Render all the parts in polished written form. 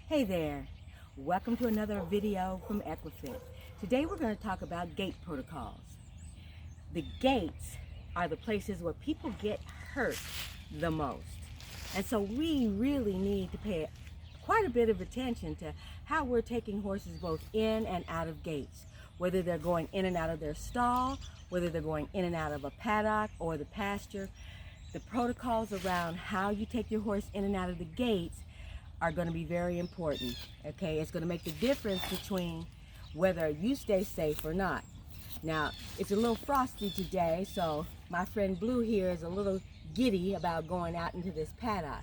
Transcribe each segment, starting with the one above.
Hey there, welcome to another video from Equefit. Today we're going to talk about gait protocols. The gaits are the places where people get hurt the most. And so we really need to pay quite a bit of attention to how we're taking horses both in and out of gaits. Whether they're going in and out of their stall, whether they're going in and out of a paddock or the pasture. The protocols around how you take your horse in and out of the gates are going to be very important. Okay, it's going to make the difference between whether you stay safe or not. Now, it's a little frosty today, so my friend Blue here is a little giddy about going out into this paddock.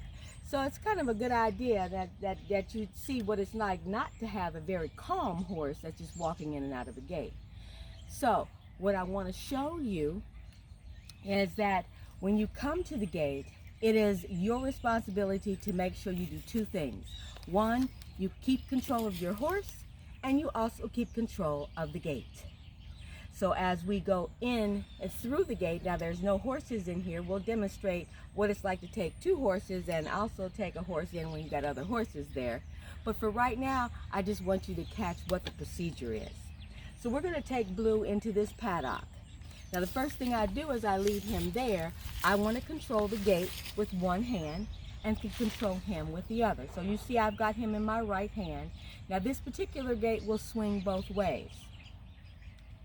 So it's kind of a good idea that you see what it's like not to have a very calm horse that's just walking in and out of a gate. So what I want to show you is that when you come to the gate, it is your responsibility to make sure you do two things. One, you keep control of your horse, and you also keep control of the gate. So as we go in and through the gate, now there's no horses in here, we'll demonstrate what it's like to take two horses and also take a horse in when you've got other horses there. But for right now, I just want you to catch what the procedure is. So we're going to take Blue into this paddock. Now the first thing I do is I leave him there. I want to control the gate with one hand and can control him with the other. So you see I've got him in my right hand. Now this particular gate will swing both ways.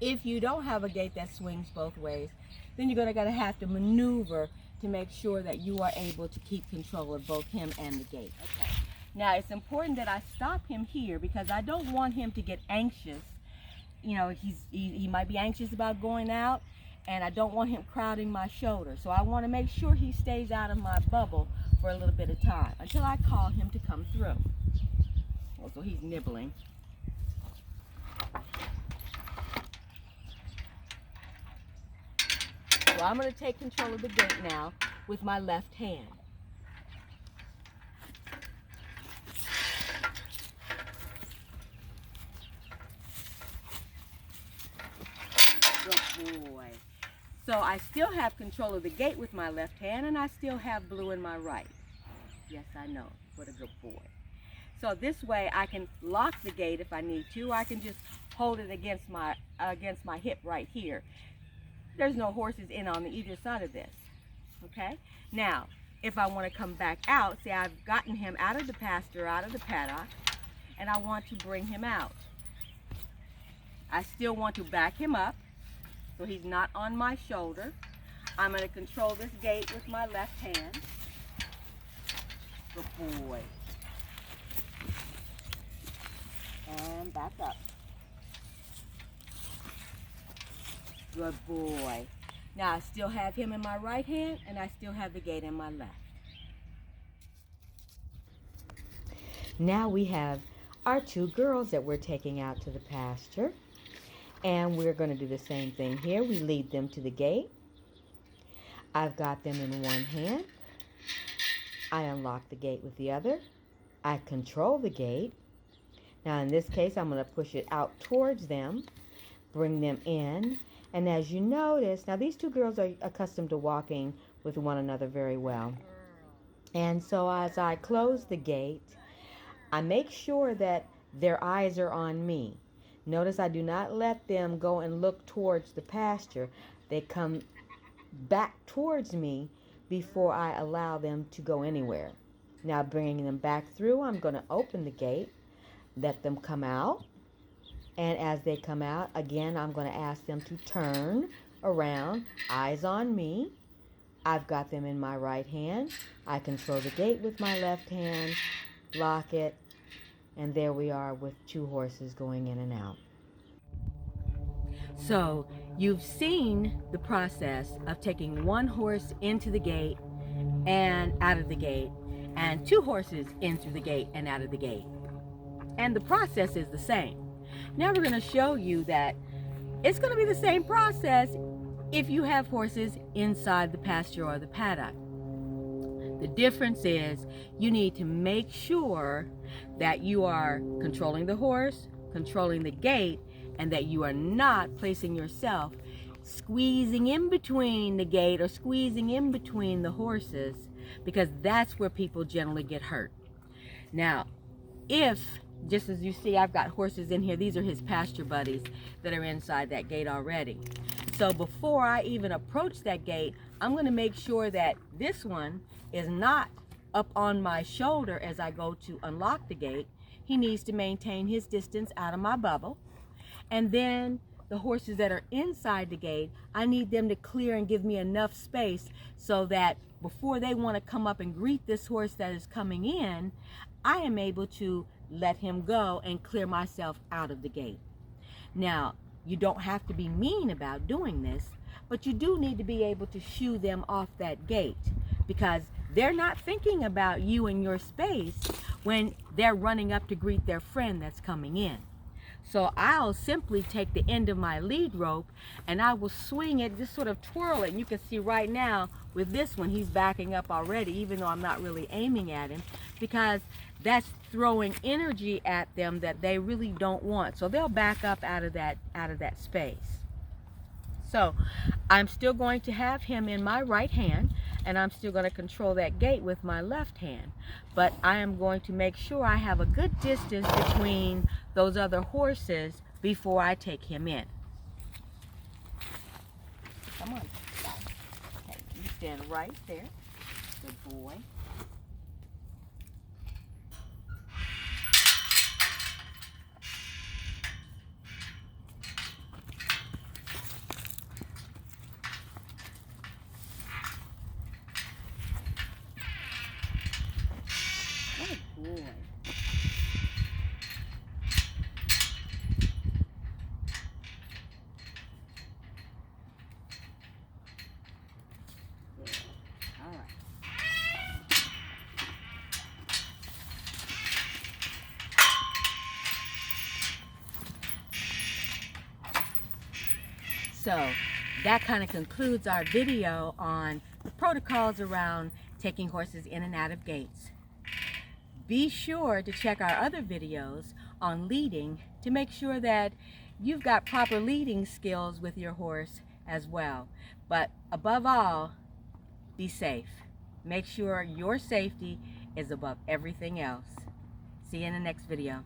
If you don't have a gate that swings both ways, then you're going to have to maneuver to make sure that you are able to keep control of both him and the gate. Okay. Now it's important that I stop him here because I don't want him to get anxious. You know, he might be anxious about going out, and I don't want him crowding my shoulder. So I want to make sure he stays out of my bubble for a little bit of time until I call him to come through. Well, so he's nibbling. So I'm going to take control of the gate now with my left hand. Good boy. So I still have control of the gate with my left hand, and I still have Blue in my right. Yes, I know. What a good boy. So this way I can lock the gate if I need to. I can just hold it against my hip right here. There's no horses in on either side of this. Okay? Now, if I want to come back out, say I've gotten him out of the pasture, out of the paddock, and I want to bring him out. I still want to back him up so he's not on my shoulder. I'm going to control this gate with my left hand. Good boy. And back up. Good boy. Now I still have him in my right hand, and I still have the gate in my left. Now we have our two girls that we're taking out to the pasture. And we're going to do the same thing here. We lead them to the gate. I've got them in one hand. I unlock the gate with the other. I control the gate. Now in this case, I'm going to push it out towards them, bring them in. And as you notice, now these two girls are accustomed to walking with one another very well. And so as I close the gate, I make sure that their eyes are on me. Notice I do not let them go and look towards the pasture. They come back towards me before I allow them to go anywhere. Now bringing them back through, I'm going to open the gate, let them come out. And as they come out, again, I'm going to ask them to turn around, eyes on me. I've got them in my right hand. I control the gate with my left hand, lock it, and there we are with two horses going in and out. So you've seen the process of taking one horse into the gate and out of the gate, and two horses in through the gate and out of the gate. And the process is the same. Now we're going to show you that it's going to be the same process if you have horses inside the pasture or the paddock. The difference is you need to make sure that you are controlling the horse, controlling the gate, and that you are not placing yourself squeezing in between the gate or squeezing in between the horses, because that's where people generally get hurt. Now, if, just as you see, I've got horses in here, these are his pasture buddies that are inside that gate already. So before I even approach that gate, I'm going to make sure that this one is not up on my shoulder as I go to unlock the gate. He needs to maintain his distance out of my bubble. And then the horses that are inside the gate, I need them to clear and give me enough space so that before they want to come up and greet this horse that is coming in, I am able to let him go and clear myself out of the gate. Now, you don't have to be mean about doing this, but you do need to be able to shoo them off that gate, because they're not thinking about you and your space when they're running up to greet their friend that's coming in. So I'll simply take the end of my lead rope and I will swing it, just sort of twirl it. And you can see right now with this one, he's backing up already, even though I'm not really aiming at him, because that's throwing energy at them that they really don't want. So they'll back up out of that space. So I'm still going to have him in my right hand, and I'm still going to control that gate with my left hand. But I am going to make sure I have a good distance between those other horses before I take him in. Come on. Okay, you stand right there. Good boy. Good boy. Good. All right. So that kind of concludes our video on the protocols around taking horses in and out of gates. Be sure to check our other videos on leading to make sure that you've got proper leading skills with your horse as well. But above all, be safe. Make sure your safety is above everything else. See you in the next video.